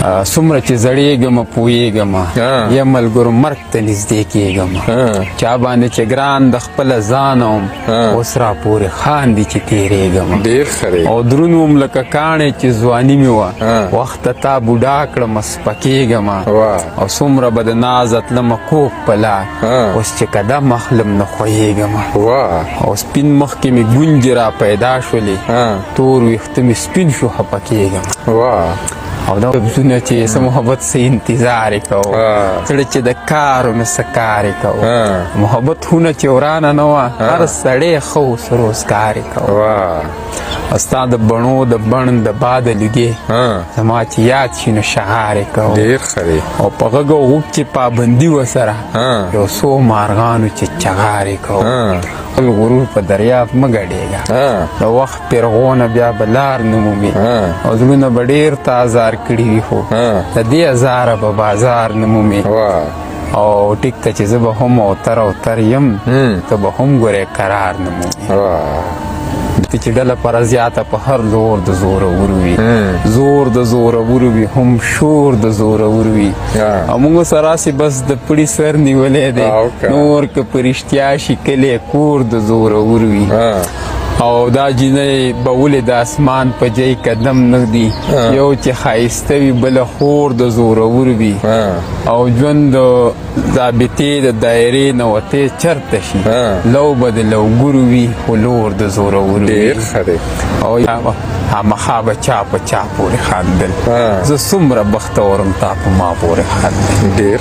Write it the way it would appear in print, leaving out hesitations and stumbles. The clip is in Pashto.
څومره چې زړېږم پوهېږم یم ملګرو مرګ ته نږدې کېږم چا باندې چې ګران د خپله ځان وم اوس راپورې خاندي چې تېرېږم ډېر ښه دی او دروند وم لکه کاڼی چې ځواني مې وه وخته تا بوډا کړم سپکېږم او څومره به د ناز تلمه کوږ په لار اوس چې قدم اخلم نه ښویېږم او سپین مخ کې مې ګونجې را پیدا شولې تور ویښته مې سپین شو خفه کېږم او دا لفظونه چې څه محبت څه انتظار یې کوو زړه چې د کارو نه څه کار یې کوو محبت خونه چې ورانه نه وه هر سړی ښه اوس روزګار یې کوو او ستا د بڼو د بڼ د باده لږې زما چې یاد شي نو شعار یې کوو ډېر ښه دی او په غږ او غوږ چې پابندي وسره یو څو مارغانو چې چغار یې کوو خپل غرور په دریاب مه ګډېږه د وخت پیرغونه بیا به لار نه مومي او زړونه به ډېر تا ازار کړي وي خو د دې ازاره به بازار نه مومي او ټیک ته چې زه به هم اوتر یم ته به هم ګورې قرار نه مومي چې ډله پر زیاته په هر زور د زورور وي زور د زورور وي هم شور د زورور وي او موږ سره راسي بس د پړي سر نیولې دی نور که په رښتیا شي کلی کور د زورور وي او دا جینۍ به ولې د اسمان په جای قدم نږدي یو چې ښایسته وي بله خور د زورور وي او ژوند د ضابطې د دایرې نه وتې چرته شي لو به د لوګرو وي خو لور د زورور وي او خامخا به چا په چا پورې خاندل زه څومره بختورم تا په ما پورې خاندل